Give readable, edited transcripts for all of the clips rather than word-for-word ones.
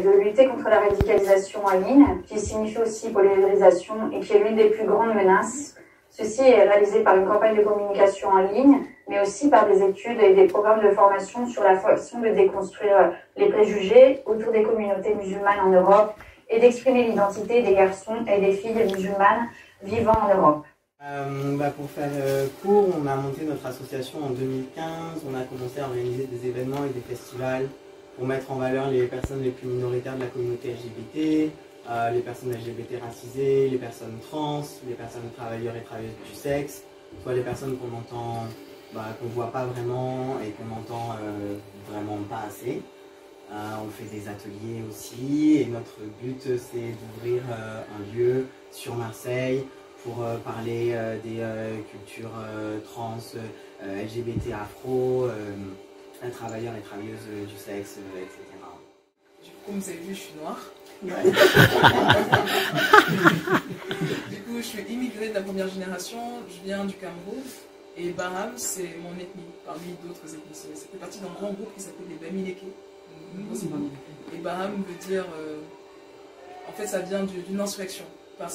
de lutter contre la radicalisation en ligne, qui signifie aussi polarisation et qui est l'une des plus grandes menaces. Ceci est réalisé par une campagne de communication en ligne, mais aussi par des études et des programmes de formation sur la façon de déconstruire les préjugés autour des communautés musulmanes en Europe et d'exprimer l'identité des garçons et des filles musulmanes vivant en Europe. Pour faire court, on a monté notre association en 2015, on a commencé à organiser des événements et des festivals pour mettre en valeur les personnes les plus minoritaires de la communauté LGBT, les personnes LGBT racisées, les personnes trans, les personnes travailleurs et travailleuses du sexe, soit les personnes qu'on entend, qu'on voit pas vraiment et qu'on entend vraiment pas assez. On fait des ateliers aussi et notre but c'est d'ouvrir un lieu sur Marseille pour parler des cultures trans, LGBT, afro, travailleurs et travailleuses du sexe, etc. Du coup, comme vous avez vu, je suis noire. Ouais. Du coup, je suis immigrée de la première génération, je viens du Cameroun. Et Baham, c'est mon ethnie, parmi d'autres ethnies. Ça fait partie d'un grand groupe qui s'appelle les Bamileke. Et Baham veut dire, en fait, ça vient d'une insurrection. Pas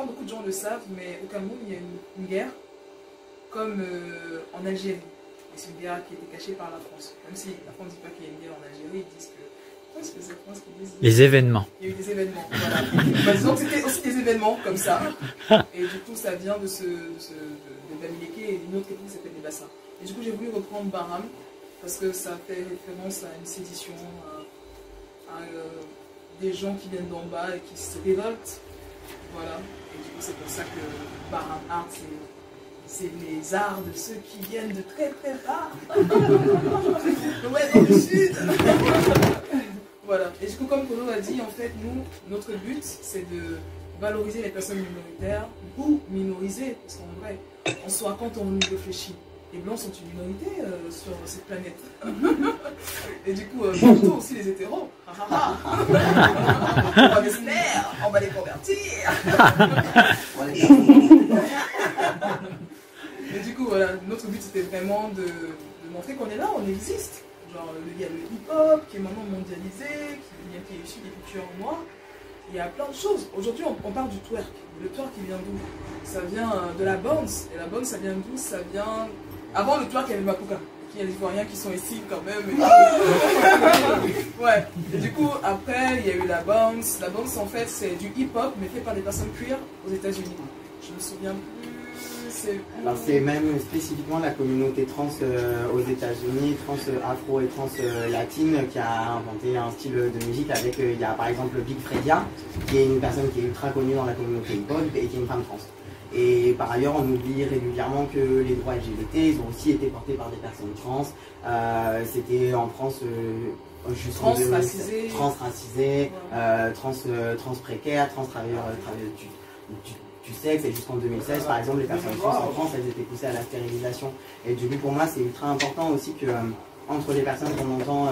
beaucoup de gens le savent, mais au Cameroun, il y a une guerre, comme en Algérie. Et c'est une guerre qui a été cachée par la France. Même si la France ne dit pas qu'il y a une guerre en Algérie, ils disent que... Pourquoi est-ce que c'est France qui disent... Les événements. Il y a eu des événements, voilà. Disons que c'était aussi des événements comme ça. Et du coup, ça vient de Bamileke et d'une autre ethnie qui s'appelle les Bassa. Et du coup, j'ai voulu reprendre Baham, parce que ça fait référence à une sédition, à des gens qui viennent d'en bas et qui se révoltent. Voilà. Et du coup, c'est pour ça que Baham Art, c'est les arts de ceux qui viennent de très très bas. Ouais, dans le sud. Voilà. Et du coup, comme Polo a dit, en fait, nous, notre but, c'est de valoriser les personnes minoritaires ou minoriser, parce qu'en vrai, en soi, quand on y réfléchit, les blancs sont une minorité sur cette planète. Et du coup, plutôt aussi les hétéros. On va les faire, on va les convertir. Et du coup, voilà, notre but c'était vraiment de montrer qu'on est là, on existe. Genre, il y a le hip-hop qui est maintenant mondialisé, qui est issu des cultures noires. Il y a plein de choses. Aujourd'hui, on parle du twerk. Le twerk, il vient d'où? Ça vient de la bounce. Et la bounce, ça vient d'où? Ça vient... Avant le twerk, il y avait le mapuka. Il y a les Ivoiriens qui sont ici quand même. Ouais. Et du coup, après, il y a eu la bounce. La bounce, en fait, c'est du hip-hop, mais fait par des personnes queer aux États-Unis. Je me souviens plus. Alors c'est même spécifiquement la communauté trans aux États-Unis, trans afro et trans latine, qui a inventé un style de musique avec, il y a par exemple Big Fredia, qui est une personne qui est ultra connue dans la communauté hip-hop et qui est une femme trans. Et par ailleurs, on oublie régulièrement que les droits LGBT, ils ont aussi été portés par des personnes trans. C'était en France trans racisés, trans précaires, trans travailleurs du sexe, et jusqu'en 2016 par exemple les personnes trans en France elles étaient poussées à la stérilisation. Et du coup pour moi c'est ultra important aussi que entre les personnes qu'on entend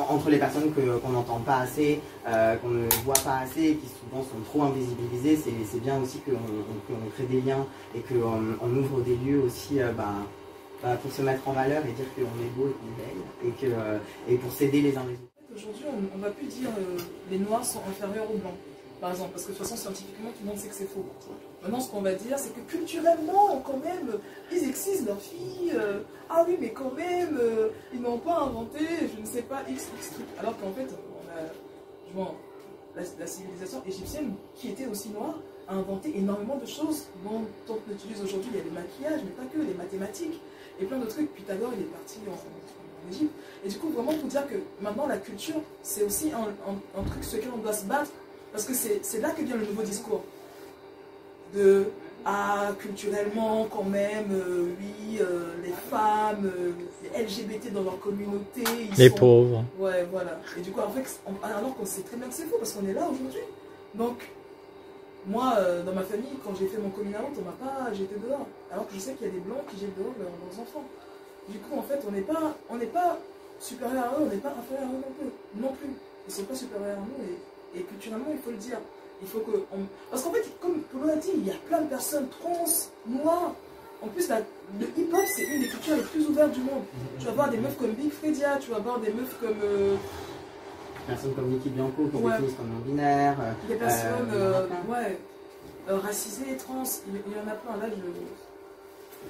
entre les personnes qu'on n'entend pas assez, qu'on ne voit pas assez, qui souvent sont trop invisibilisées, c'est bien aussi qu'on crée des liens et qu'on ouvre des lieux aussi pour se mettre en valeur et dire qu'on est beau et qu'on est belle et pour s'aider les uns les autres. Aujourd'hui, on ne va plus dire les noirs sont inférieurs aux blancs, par exemple, parce que de toute façon, scientifiquement, tout le monde sait que c'est faux. Maintenant, ce qu'on va dire, c'est que culturellement, quand même, ils excisent leurs filles. Ah oui, mais quand même, ils n'ont pas inventé, je ne sais pas, X truc. Alors qu'en fait, la civilisation égyptienne, qui était aussi noire, a inventé énormément de choses dont on utilise aujourd'hui. Il y a le maquillage, mais pas que, les mathématiques, et plein de trucs. Pythagore, il est parti en Égypte. Et du coup, vraiment pour dire que maintenant la culture, c'est aussi un truc sur lequel on doit se battre, parce que c'est là que vient le nouveau discours. Culturellement, quand même, oui, les femmes, les LGBT dans leur communauté, les pauvres. Ouais, voilà. Et du coup, en fait, alors qu'on sait très bien que c'est faux, parce qu'on est là aujourd'hui. Donc, moi, dans ma famille, quand j'ai fait mon coming out, on m'a pas jeté dehors. Alors que je sais qu'il y a des blancs qui jettent dehors leurs enfants. Du coup, en fait, on n'est pas supérieur à eux, on n'est pas inférieur à eux non plus. Ils ne sont pas supérieurs à nous et culturellement, il faut le dire. Il faut que parce qu'en fait, comme Polo a dit, il y a plein de personnes trans, noires, En plus, le hip-hop, c'est une des cultures les plus ouvertes du monde. Tu vas voir des meufs comme Big Fredia, tu vas voir des meufs comme... personnes comme Nikki Bianco, qui ouais. définissent comme non-binaires. Des personnes racisées, trans, il y en a plein. Là,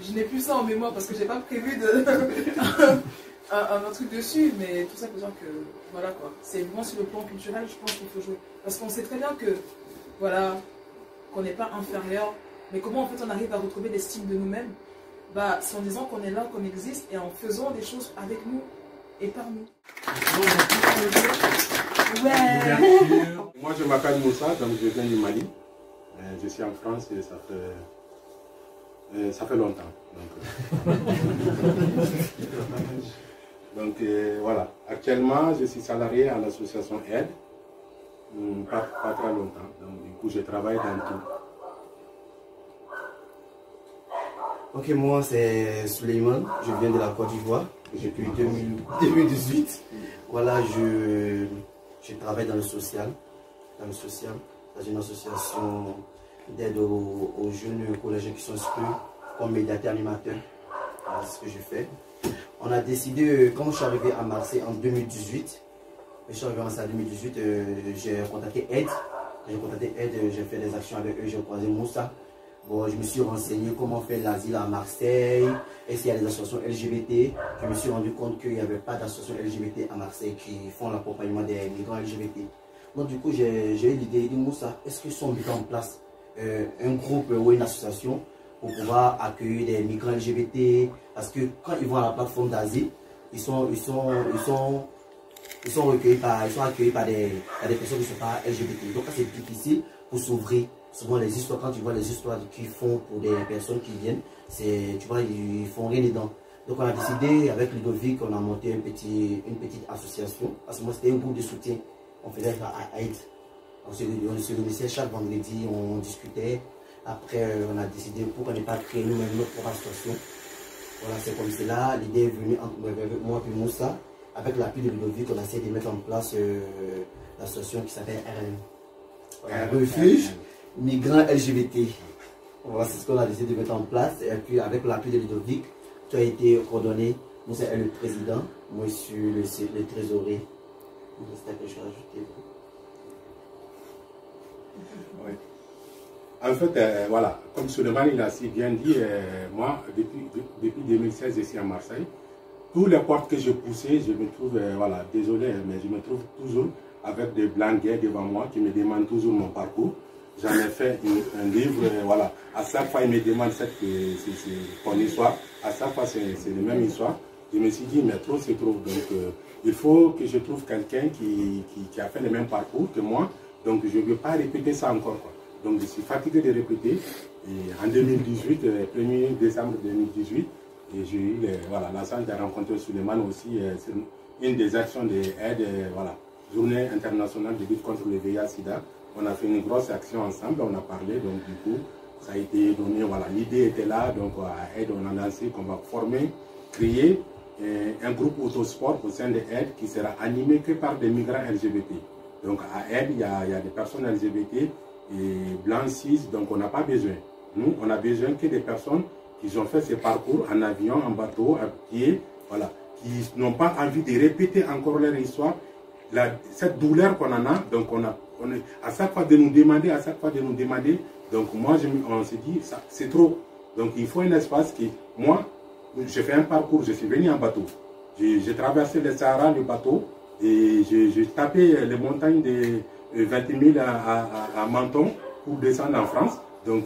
je n'ai plus ça en mémoire parce que j'ai pas prévu un truc dessus, mais tout ça pour dire que, voilà quoi, c'est vraiment sur le plan culturel, je pense qu'il faut jouer. Parce qu'on sait très bien que, voilà, qu'on n'est pas inférieur, mais comment en fait on arrive à retrouver l'estime de nous-mêmes? Bah, c'est en disant qu'on est là, qu'on existe, et en faisant des choses avec nous et par nous. Ouais. Moi je m'appelle Moussa, donc je viens du Mali. Je suis en France et ça fait longtemps. Donc voilà. Actuellement, je suis salarié à l'association Aide. Pas très longtemps. Donc du coup, je travaille dans tout. Ok, moi c'est Suleiman, je viens de la Côte d'Ivoire depuis 2018. Voilà, je travaille dans le social, dans une association d'aide aux jeunes collégiens qui sont exclus, comme médiateur animateur. Voilà ce que je fais. On a décidé, quand je suis arrivé à Marseille en 2018, j'ai contacté Aide. J'ai fait des actions avec eux, j'ai croisé Moussa. Bon, je me suis renseigné comment faire l'asile à Marseille, est-ce qu'il y a des associations LGBT. Je me suis rendu compte qu'il n'y avait pas d'associations LGBT à Marseille qui font l'accompagnement des migrants LGBT. Donc du coup, j'ai eu l'idée de Moussa, est-ce qu'ils sont mis en place un groupe ou une association pour pouvoir accueillir des migrants LGBT, parce que quand ils vont à la plateforme d'asile, ils sont accueillis par des personnes qui ne sont pas LGBT. Donc c'est difficile pour s'ouvrir. Souvent les histoires, quand tu vois les histoires qu'ils font pour des personnes qui viennent, tu vois, ils font rien dedans. Donc on a décidé, avec Ludovic, on a monté une petite association. À ce moment, c'était un groupe de soutien. On faisait ça à Aide. On se réunissait chaque vendredi, on discutait. Après, on a décidé, pourquoi ne pas créer nous-mêmes notre propre association. Voilà, c'est comme cela. L'idée est venue entre moi et Moussa. Avec l'appui de Ludovic, on a essayé de mettre en place l'association qui s'appelle Refuge Migrants LGBT. Voilà, c'est ce qu'on a décidé de mettre en place. Et puis, avec l'appui de Ludovic, tout a été coordonné. Moussa est le président, moi je suis le trésorier. C'est quelque chose à ajouter. Oui. En fait, voilà, comme Suleiman il a si bien dit, moi, depuis 2016, je suis à Marseille. Tous les portes que je poussais, je me trouve, voilà, désolé, mais je me trouve toujours avec des blancs gays devant moi qui me demandent toujours mon parcours. J'en ai fait un livre, voilà. À chaque fois, ils me demandent ton histoire. À chaque fois, c'est la même histoire. Je me suis dit, mais trop, c'est trop. Donc, il faut que je trouve quelqu'un qui a fait le même parcours que moi. Donc, je ne veux pas répéter ça encore, quoi. Donc, je suis fatigué de répéter. Et en 2018, 1er décembre 2018, et j'ai eu la chance de rencontrer Suleiman aussi. C'est une des actions d'aide, voilà, Journée internationale de lutte contre le VIH-Sida. On a fait une grosse action ensemble, on a parlé, donc du coup, ça a été donné, voilà, l'idée était là, donc à Aide, on a lancé qu'on va créer un groupe autosport au sein de Aide qui sera animé que par des migrants LGBT. Donc à Aide, il y a des personnes LGBT et blancs, cis, donc on n'a pas besoin. Nous, on a besoin que des personnes qui ont fait ce parcours en avion, en bateau, à pied, voilà, qui n'ont pas envie de répéter encore leur histoire. Cette douleur qu'on en a, donc on est à chaque fois de nous demander, donc moi on s'est dit, c'est trop. Donc il faut un espace qui, moi, j'ai fait un parcours, je suis venu en bateau. J'ai traversé le Sahara, le bateau, et j'ai tapé les montagnes de 20 000 à Menton pour descendre en France. Donc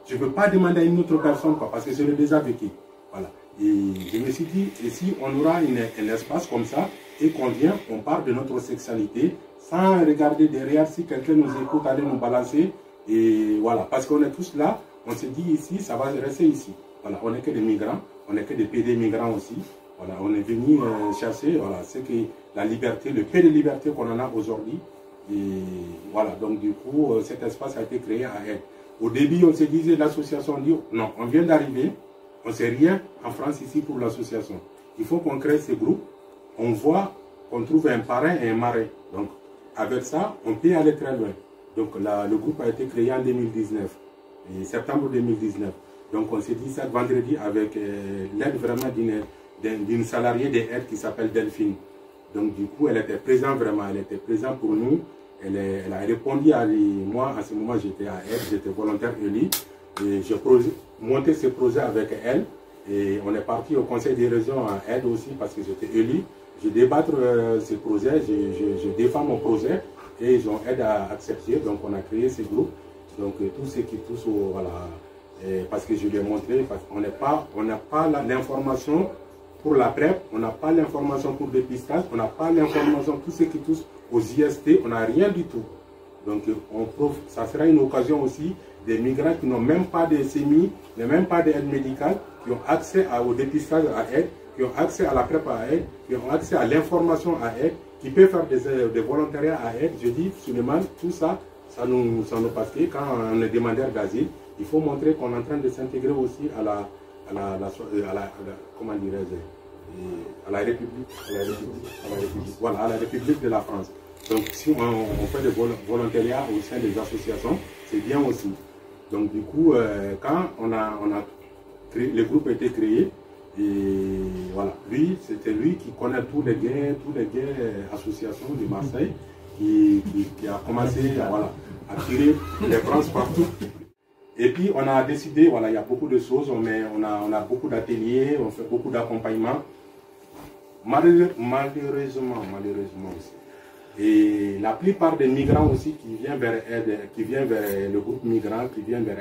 je ne peux pas demander à une autre personne, quoi, parce que je l'ai déjà vécu. Voilà. Et je me suis dit, et si on aura un espace comme ça, et qu'on vient, on parle de notre sexualité, sans regarder derrière si quelqu'un nous écoute, aller nous balancer. Et voilà, parce qu'on est tous là, on se dit ici, ça va rester ici. Voilà, on n'est que des migrants, on n'est que des PD migrants aussi. Voilà, on est venu chercher, voilà, c'est que la liberté, le peu de liberté qu'on en a aujourd'hui. Et voilà, donc du coup, cet espace a été créé à Aide. Au début, on se disait, l'association dit, non, on vient d'arriver, on ne sait rien en France ici pour l'association. Il faut qu'on crée ces groupes, on voit qu'on trouve un parrain et un marin. Donc, avec ça, on peut aller très loin. Donc, le groupe a été créé en 2019, et septembre 2019. Donc on s'est dit ça vendredi avec l'aide vraiment d'une salariée des aides qui s'appelle Delphine. Donc du coup, elle était présente vraiment, elle était présente pour nous. Elle a répondu à moi, à ce moment j'étais à aide, j'étais volontaire élu. Et j'ai monté ce projet avec elle. Et on est parti au conseil des régions à aide aussi parce que j'étais élu. Je débattre ce projet, je défends mon projet et ils ont aidé à accepter. Donc on a créé ce groupe. Donc tout ce qui touche au... Voilà, parce que je lui ai montré, parce qu'on n'a pas l'information pour la PrEP, on n'a pas l'information pour le dépistage, on n'a pas l'information, tout ce qui touche aux IST, on n'a rien du tout. Donc ça sera une occasion aussi des migrants qui n'ont même pas de SEMI, même pas d'aide médicale, qui ont accès au dépistage à aide, qui ont accès à la PrEP à aide, qui ont accès à l'information à aide, qui peuvent faire des volontariats à aide. Je dis, Suleiman, tout ça, ça nous passe. Quand on est demandeur d'asile, il faut montrer qu'on est en train de s'intégrer aussi à la comment dirais-je, à la République, voilà, à la République de la France. Donc si on fait des volontariats au sein des associations, c'est bien aussi. Donc du coup, quand on a créé, le groupe a été créé, et voilà, c'était lui qui connaît tous les gays associations de Marseille, qui a commencé à tirer les France partout. Et puis on a décidé, voilà, il y a beaucoup de choses, on a beaucoup d'ateliers, on fait beaucoup d'accompagnement. Malheureusement aussi. Et la plupart des migrants aussi qui viennent vers le groupe migrant, qui viennent vers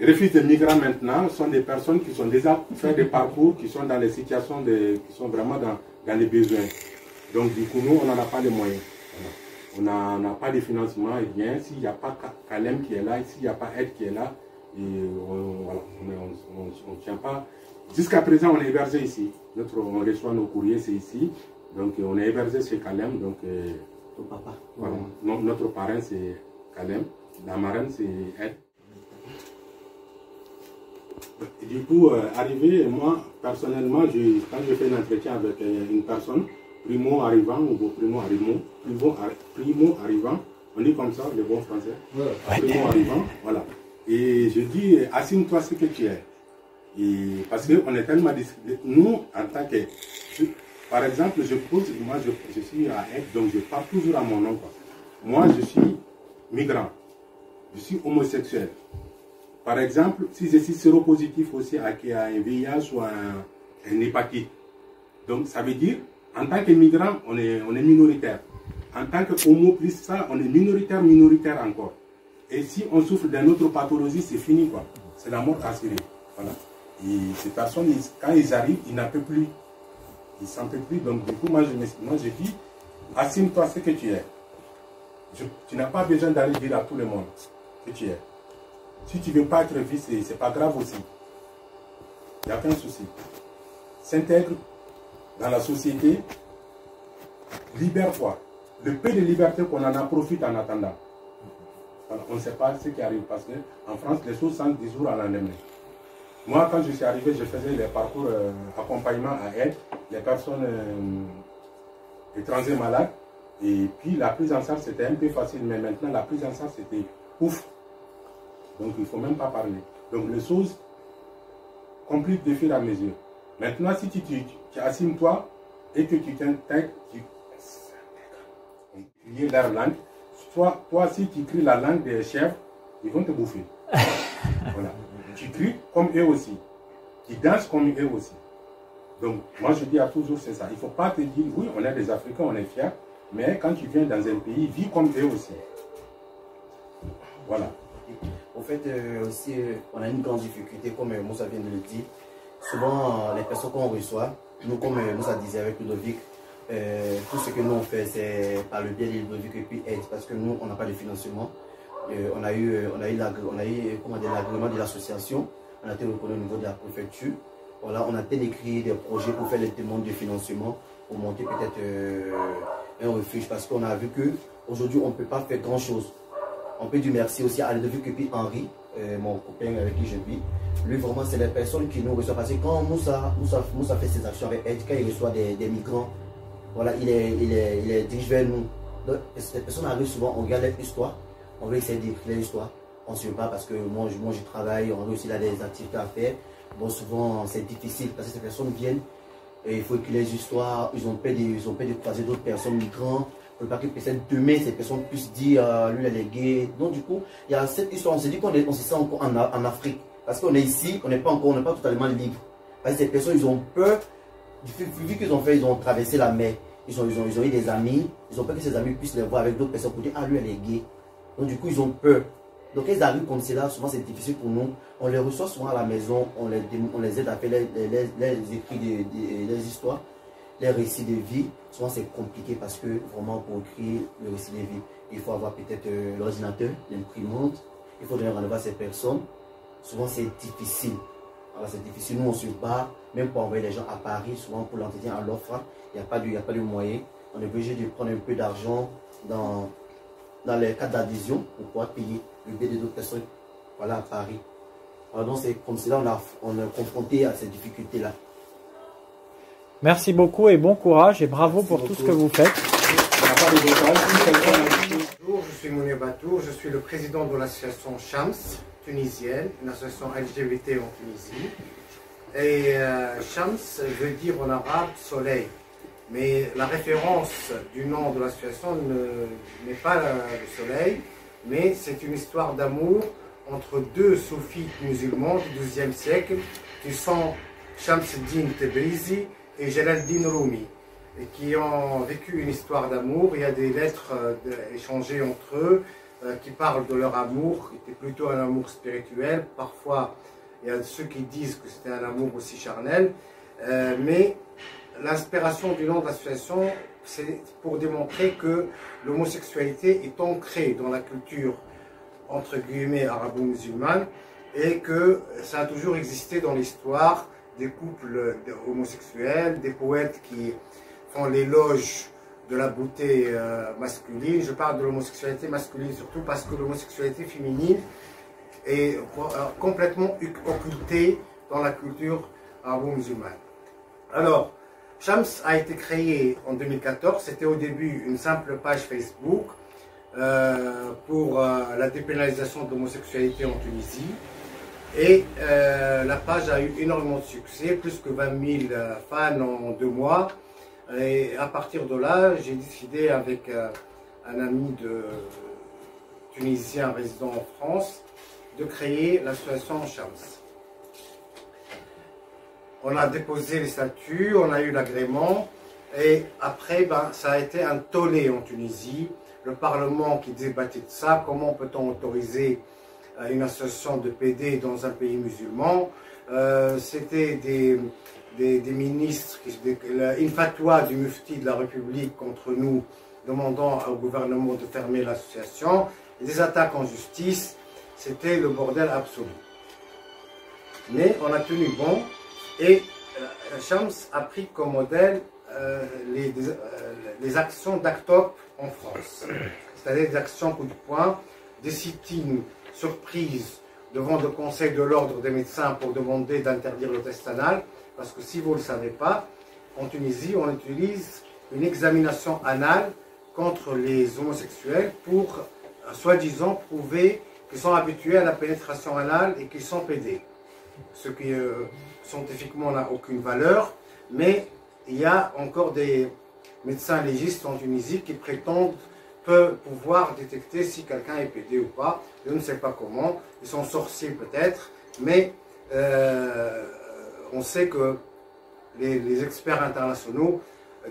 refus de migrants maintenant, sont des personnes qui sont déjà fait des parcours, qui sont dans les situations, qui sont vraiment dans les besoins. Donc du coup, nous, on n'en a pas les moyens. Voilà. On n'a pas de financement et bien. S'il n'y a pas Calem qui est là, s'il n'y a pas Aide qui est là, et on ne tient pas. Jusqu'à présent, on est hébergé ici. On reçoit nos courriers, c'est ici. Donc on est hébergé chez Calem. Donc, papa. Voilà. Notre parrain, c'est Calem. La marraine, c'est Aide. Et du coup, arrivé, moi, personnellement, quand je fais un entretien avec une personne, primo arrivant, on dit comme ça, le bon français. Ouais. Primo arrivant, voilà. Et je dis, assume-toi ce que tu es. Et parce qu'on est tellement disciplinés. Nous, en tant que... Par exemple, moi je suis à Aide, donc je parle toujours à mon nom. Quoi. Moi, je suis migrant. Je suis homosexuel. Par exemple, si je suis séropositif aussi à un VIH ou un hépatite. Donc, ça veut dire, en tant que migrant, on est minoritaire. En tant que homo plus ça, on est minoritaire encore. Et si on souffre d'une autre pathologie, c'est fini, quoi. C'est la mort assurée. Voilà. Et ces personnes, quand ils arrivent, ils n'en peuvent plus. Ils s'en peuvent plus. Donc, du coup, moi, je dis, assume-toi ce que tu es. Tu n'as pas besoin d'aller dire à tout le monde que tu es. Si tu ne veux pas être vu, ce n'est pas grave aussi. Il n'y a aucun souci. S'intègre dans la société, libère-toi. Le peu de liberté qu'on en a, profite en attendant. Alors, on ne sait pas ce qui arrive parce qu'en France, les choses sont du jour à l'endemain. Moi, quand je suis arrivé, je faisais les parcours accompagnement à aide, les personnes étrangères malades. Et puis la prise en charge, c'était un peu facile, mais maintenant la prise en charge, c'était ouf. Donc il ne faut même pas parler. Donc les choses compliquent de fur et à mesure. Maintenant, si tu assumes-toi et que tu t'intègres, tu cries leur langue. Toi, si tu cries la langue des chefs, ils vont te bouffer. Voilà. Tu cries comme eux aussi. Tu danses comme eux aussi. Donc, moi je dis à toujours, c'est ça. Il ne faut pas te dire, oui, on est des Africains, on est fiers, mais quand tu viens dans un pays, vis comme eux aussi. Voilà. Au fait, aussi, on a une grande difficulté, comme Moussa vient de le dire. Souvent, les personnes qu'on reçoit, nous, comme Moussa disait avec Ludovic, tout ce que nous on fait, c'est par le biais de Ludovic et puis Aide, parce que nous, on n'a pas de financement. On a eu l'agrément de l'association, on a été reconnu au niveau de la préfecture. Voilà, on a peut-être écrit des projets pour faire les demandes de financement, pour monter peut-être un refuge, parce qu'on a vu qu'aujourd'hui, on ne peut pas faire grand-chose. On peut dire merci aussi à Ludovic et puis Henri, mon copain avec qui je vis. Lui, vraiment, c'est les personnes qui nous reçoivent. Parce que quand Moussa fait ses actions avec Aide, quand il reçoit des migrants, voilà, il est dirigé vers nous. Donc, ces personnes arrivent souvent, on regarde leur histoire, on veut essayer d'écrire l'histoire. on se bat parce que moi je travaille, on a aussi là des activités à faire. Bon, souvent c'est difficile parce que ces personnes viennent et il faut que les histoires, ils ont peur de croiser d'autres personnes migrants. Pour pas que peut-être demain ces personnes puissent dire lui il est gay. Donc du coup, il y a cette histoire, on se dit qu'on se sent encore en Afrique. Parce qu'on est ici, on n'est pas totalement libre. Parce que ces personnes, ils ont peur, vu qu'ils ont traversé la mer, ils ont eu des amis, ils ont peur que ces amis puissent les voir avec d'autres personnes pour dire ah lui elle est gay. Donc du coup ils ont peur. Donc ils arrivent comme cela, souvent c'est difficile pour nous. On les reçoit souvent à la maison, on les aide à faire les écrits, les histoires, les récits de vie. Souvent c'est compliqué parce que vraiment pour écrire le récit de vie, il faut avoir peut-être l'ordinateur, l'imprimante, il faut donner rendez-vous à ces personnes. Souvent c'est difficile. Alors c'est difficile, nous on se bat, même pour envoyer les gens à Paris, souvent pour l'entretien à l'offre, il n'y a pas de moyen. On est obligé de prendre un peu d'argent dans les cas d'adhésion pour pouvoir payer le billet d'autres personnes voilà, à Paris. Alors donc c'est comme cela on est confronté à ces difficultés-là. Merci beaucoup et bon courage et bravo pour tout ce que vous faites. Bonjour, je suis Mounir Batour, je suis le président de l'association Shams tunisienne, une association LGBT en Tunisie. Et Shams veut dire en arabe soleil. Mais la référence du nom de l'association n'est pas le soleil, mais c'est une histoire d'amour entre deux soufis musulmans du XIIe siècle qui sont Shamsuddin Tebrizi et Jalaluddin Rumi, et qui ont vécu une histoire d'amour. Il y a des lettres échangées entre eux qui parlent de leur amour, qui était plutôt un amour spirituel. Parfois, il y a ceux qui disent que c'était un amour aussi charnel, mais l'inspiration du nom de l'association, c'est pour démontrer que l'homosexualité est ancrée dans la culture, entre guillemets, arabo-musulmane, et que ça a toujours existé dans l'histoire des couples homosexuels, des poètes qui font l'éloge de la beauté masculine. Je parle de l'homosexualité masculine surtout parce que l'homosexualité féminine est complètement occultée dans la culture arabo-musulmane. Alors, Shams a été créé en 2014, c'était au début une simple page Facebook pour la dépénalisation de l'homosexualité en Tunisie. Et la page a eu énormément de succès, plus que 20 000 fans en 2 mois. Et à partir de là, j'ai décidé avec un ami tunisien résident en France de créer l'association Shams. On a déposé les statuts, on a eu l'agrément et après ça a été un tollé en Tunisie. Le Parlement qui débattait de ça, comment peut-on autoriser une association de PD dans un pays musulman. C'était des ministres, une fatwa du mufti de la République contre nous, demandant au gouvernement de fermer l'association, des attaques en justice, c'était le bordel absolu. Mais on a tenu bon et Shams a pris comme modèle les actions d'Actop en France, c'est-à-dire des actions coup de poing, des sit-ins surprises devant le Conseil de l'ordre des médecins pour demander d'interdire le test anal, parce que si vous ne le savez pas, en Tunisie, on utilise une examination anale contre les homosexuels pour, soi-disant, prouver qu'ils sont habitués à la pénétration anale et qu'ils sont pédés. Ce qui, scientifiquement, n'a aucune valeur, mais il y a encore des médecins légistes en Tunisie qui prétendent pouvoir détecter si quelqu'un est pédé ou pas. Je ne sais pas comment, ils sont sorciers peut-être, mais on sait que les experts internationaux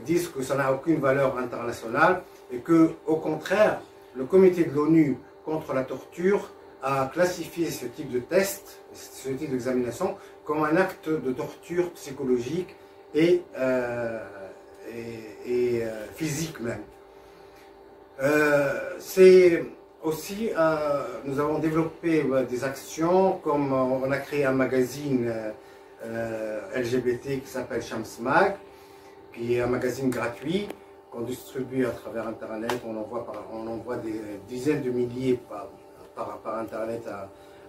disent que ça n'a aucune valeur internationale et que, au contraire, le comité de l'ONU contre la torture a classifié ce type de test, ce type d'examination, comme un acte de torture psychologique et physique même. C'est aussi, nous avons développé des actions, comme on a créé un magazine LGBT qui s'appelle Shams Mag, qui est un magazine gratuit qu'on distribue à travers Internet. On envoie des dizaines de milliers par Internet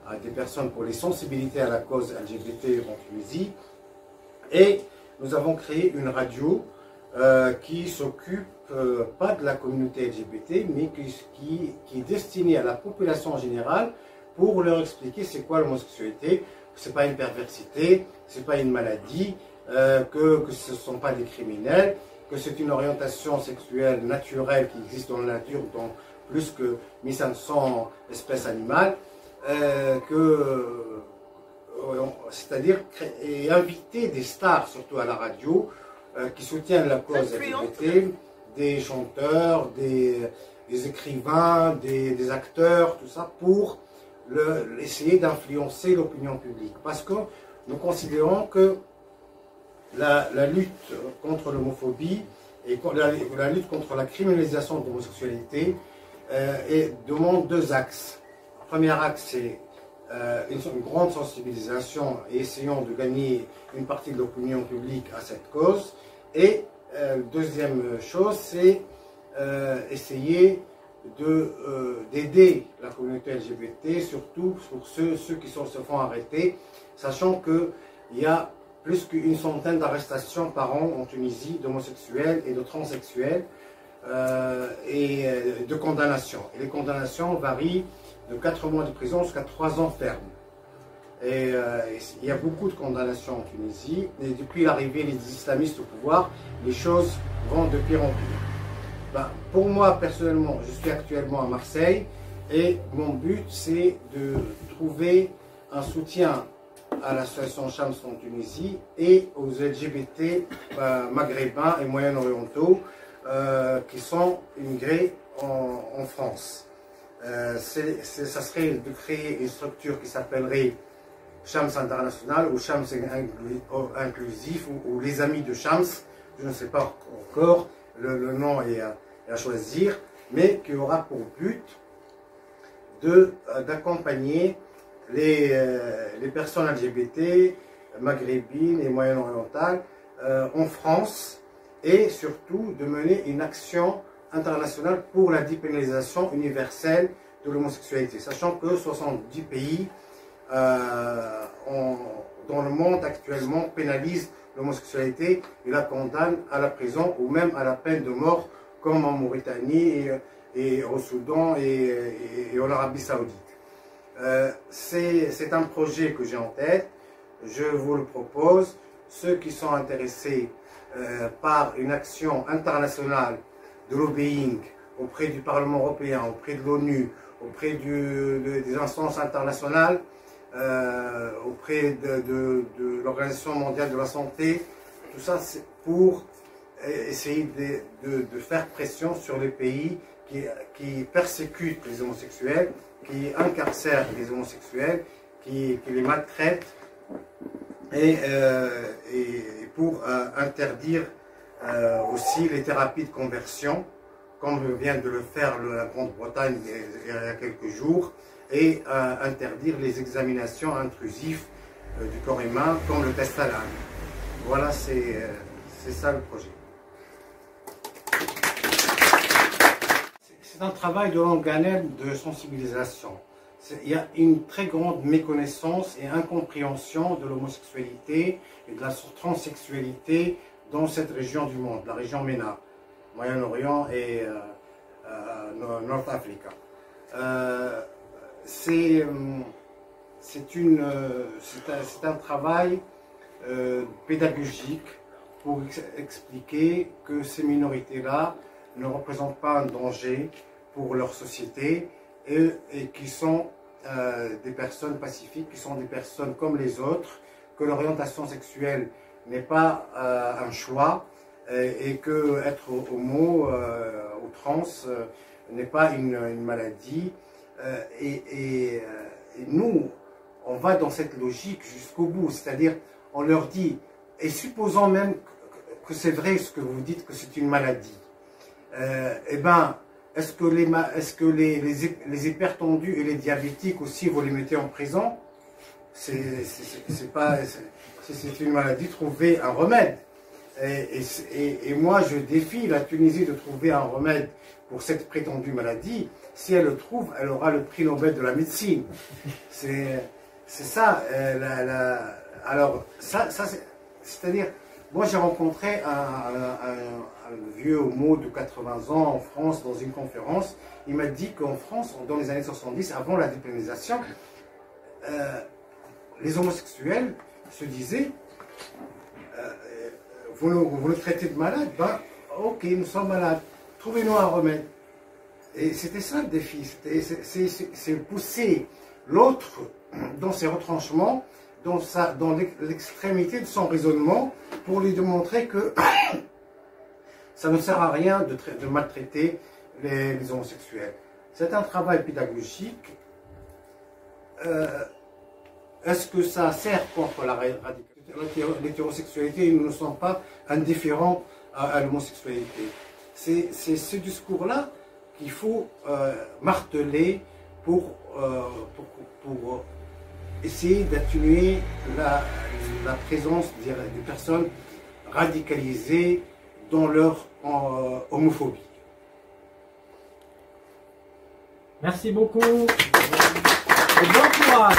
à des personnes pour les sensibiliser à la cause LGBT en Tunisie. Et nous avons créé une radio qui s'occupe pas de la communauté LGBT, mais qui est destinée à la population en général pour leur expliquer c'est quoi l'homosexualité, que c'est pas une perversité, c'est pas une maladie, que ce ne sont pas des criminels, que c'est une orientation sexuelle naturelle qui existe dans la nature, donc plus que 1500 espèces animales, c'est-à-dire et inviter des stars, surtout à la radio, qui soutiennent la cause LGBT, des chanteurs, des écrivains, des acteurs, tout ça, pour essayer d'influencer l'opinion publique. Parce que nous considérons que la lutte contre l'homophobie et la lutte contre la criminalisation de l'homosexualité demande deux axes. Le premier axe, c'est une grande sensibilisation et essayons de gagner une partie de l'opinion publique à cette cause. Et deuxième chose, c'est essayer d'aider la communauté LGBT, surtout pour ceux qui se font arrêter, sachant qu'il y a plus qu'une centaine d'arrestations par an en Tunisie d'homosexuels et de transsexuels et de condamnations. Et les condamnations varient de 4 mois de prison jusqu'à 3 ans ferme. Et il y a beaucoup de condamnations en Tunisie. Et depuis l'arrivée des islamistes au pouvoir, les choses vont de pire en pire. Ben, pour moi, personnellement, je suis actuellement à Marseille et mon but, c'est de trouver un soutien à l'association Shams en Tunisie et aux LGBT maghrébins et moyen-orientaux qui sont immigrés en France. Ça serait de créer une structure qui s'appellerait Shams International ou Shams Inclusif ou les Amis de Shams, je ne sais pas encore, le nom est à choisir, mais qui aura pour but d'accompagner les personnes LGBT, maghrébines et moyen-orientales en France et surtout de mener une action internationale pour la dépénalisation universelle de l'homosexualité, sachant que 70 pays dans le monde actuellement pénalisent l'homosexualité et la condamnent à la prison ou même à la peine de mort, comme en Mauritanie et au Soudan et en Arabie Saoudite. C'est un projet que j'ai en tête, je vous le propose. Ceux qui sont intéressés par une action internationale de lobbying auprès du Parlement européen, auprès de l'ONU, auprès des instances internationales, auprès de l'Organisation mondiale de la santé, tout ça c'est pour essayer de faire pression sur les pays qui persécutent les homosexuels, qui incarcèrent les homosexuels, qui les maltraitent, et pour interdire aussi les thérapies de conversion, comme vient de le faire la Grande-Bretagne il y a quelques jours, et interdire les examinations intrusives du corps humain, comme le test ALAN. Voilà, c'est ça le projet. C'est un travail de longue haleine de sensibilisation. Il y a une très grande méconnaissance et incompréhension de l'homosexualité et de la transsexualité dans cette région du monde, la région MENA, Moyen-Orient et North Africa. C'est un travail pédagogique pour expliquer que ces minorités-là ne représentent pas un danger pour leur société et qui sont des personnes pacifiques, qui sont des personnes comme les autres, que l'orientation sexuelle n'est pas un choix et que être homo ou trans n'est pas une maladie. Et nous, on va dans cette logique jusqu'au bout, c'est-à-dire on leur dit, et supposons même que c'est vrai ce que vous dites, que c'est une maladie, eh ben, est-ce que les hypertendus et les diabétiques aussi, vous les mettez en prison? C'est une maladie, trouvez un remède. Et moi, je défie la Tunisie de trouver un remède pour cette prétendue maladie. Si elle le trouve, elle aura le prix Nobel de la médecine. C'est ça. Alors, ça c'est-à-dire, moi j'ai rencontré vieux homo de 80 ans en France dans une conférence. Il m'a dit qu'en France, dans les années 70, avant la dépénalisation, les homosexuels se disaient vous nous traitez de malades, ben ok, nous sommes malades, trouvez-nous un remède. Et c'était ça le défi, c'est pousser l'autre dans ses retranchements, dans l'extrémité de son raisonnement, pour lui démontrer que ça ne sert à rien de maltraiter les homosexuels. C'est un travail pédagogique. Est-ce que ça sert contre la l'hétérosexualité? Nous ne sommes pas indifférents à l'homosexualité. C'est ce discours-là qu'il faut marteler pour essayer d'atténuer la présence des personnes radicalisées dans leur homophobie. Merci beaucoup et bon courage.